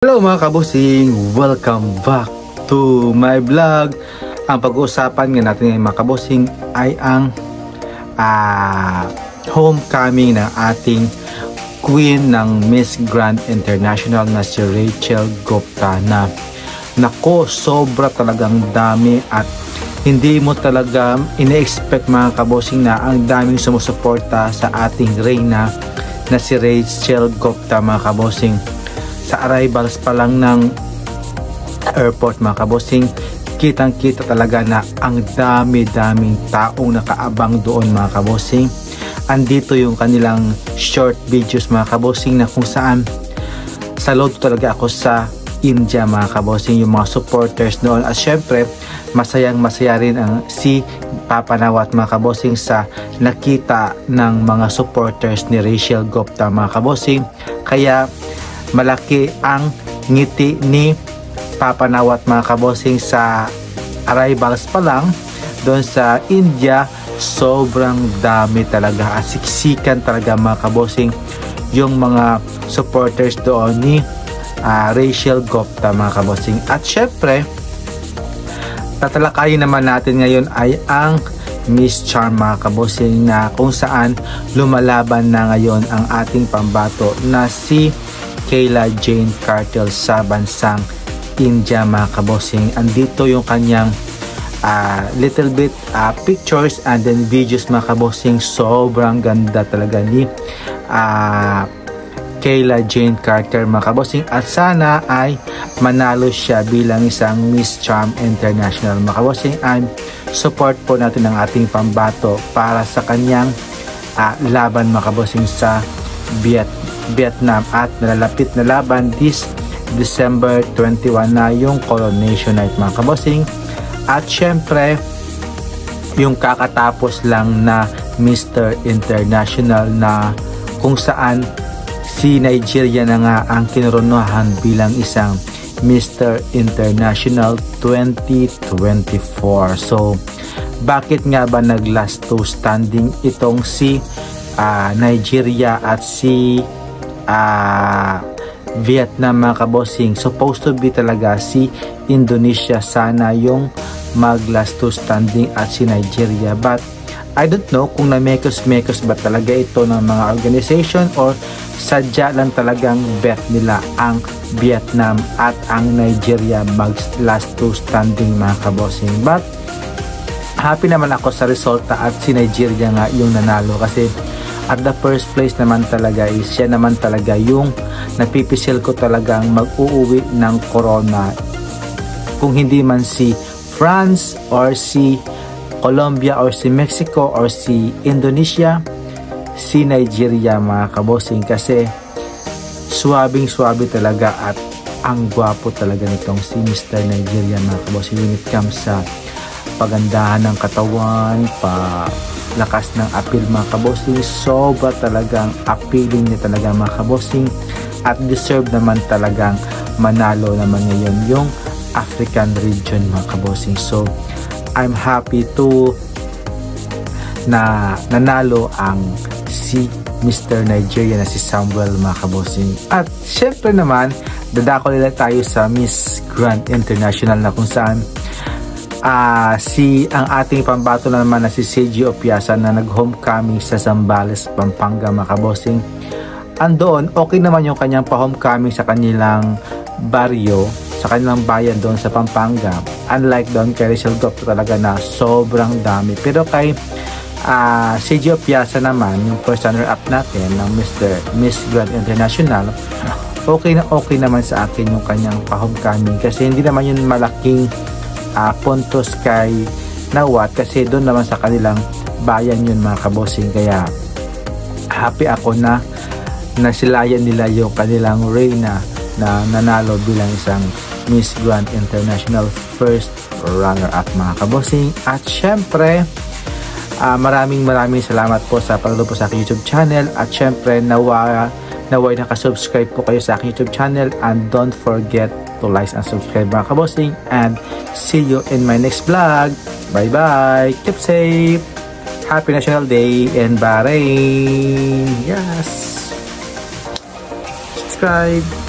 Hello mga kabosing! Welcome back to my vlog. Ang pag-uusapan nga natin ngayon mga kabosing ay ang homecoming ng ating queen ng Miss Grand International na si Rachel Gupta na nako, sobra talagang dami at hindi mo talaga ine-expect mga kabosing na ang daming sumusuporta sa ating reyna na si Rachel Gupta mga kabosing. Sa arrivals pa lang ng airport mga kabosing, kitang kita talaga na ang dami-daming taong nakaabang doon mga kabosing. Andito yung kanilang short videos mga kabosing na kung saan saludo talaga ako sa India mga kabosing, yung mga supporters doon. At syempre masayang masaya rin ang si Papa Nawat mga kabosing sa nakita ng mga supporters ni Rachel Gupta mga kabosing. Kaya malaki ang ngiti ni Papa Nawat mga kabosing sa arrivals pa lang doon sa India. Sobrang dami talaga, asiksikan talaga mga kabosing yung mga supporters doon ni Rachel Gupta mga kabosing. At syempre tatalakayin naman natin ngayon ay ang Miss Charm mga kabosing, na kung saan lumalaban na ngayon ang ating pambato na si Kayla Jane Cartel sa bansang India mga kabosing. Andito yung kanyang little bit pictures and then videos mga kabosing. Sobrang ganda talaga ni Kayla Jane Carter mga kabosing, at sana ay manalo siya bilang isang Miss Charm International mga kabosing. And support po natin ang ating pambato para sa kanyang laban mga kabosing sa Vietnam, at nalalapit na laban this December 21 na yung Coronation Night mga kabosing. At syempre yung kakatapos lang na Mr. International na kung saan si Nigeria na nga ang kinoronahan bilang isang Mr. International 2024. So bakit nga ba nag last two standing itong si Nigeria at si Vietnam mga kabosing? Supposed to be talaga si Indonesia sana yung mag last two standing at si Nigeria, but I don't know kung na-mekos ba talaga ito ng mga organization or sadya lang talagang bet nila ang Vietnam at ang Nigeria mag last two standing mga kabosing. But happy naman ako sa resulta at si Nigeria nga yung nanalo, kasi at the first place naman talaga is siya naman talaga yung napipisil ko talagang mag-uuwi ng corona. Kung hindi man si France or si Colombia or si Mexico or si Indonesia, si Nigeria mga kabosing, kasi swabing-swabe talaga at ang gwapo talaga nitong si Mr. Nigeria mga kabosing when it comes sa pagandahan ng katawan, lakas ng appeal mga kabosing. Sobra talagang appealing niya talaga mga kabosing, at deserve naman talagang manalo naman ngayon yung African region mga kabosing. So I'm happy to na nanalo ang si Mr. Nigeria na si Samuel mga kabosing. At syempre naman dadako nila tayo sa Miss Grand International na kung saan ang ating pambato na naman na si Seiji Opiasa na nag-homecoming sa Zambales, Pampanga mga kabosing. Andoon, okay naman yung kanyang pa-homecoming sa kanilang baryo, sa kanilang bayan doon sa Pampanga. Unlike doon kay Rachel Gupta talaga na sobrang dami. Pero kay Seiji Opiasa naman, yung first runner-up natin ng Miss Grand International, okay naman sa akin yung kanyang pa-homecoming, kasi hindi naman yun malaking puntos kay Nawat, kasi doon naman sa kanilang bayan yun mga kabosing. Kaya happy ako na nasilayan nila yung kanilang reyna na nanalo bilang isang Miss Grand International first runner-up mga kabosing. At syempre maraming salamat po sa panonood po sa aking YouTube channel, at syempre naway nakasubscribe po kayo sa aking YouTube channel, and don't forget to like and subscribe mga kabosing, and see you in my next vlog. Bye bye, keep safe, happy National Day in Bahrain. Yes, subscribe.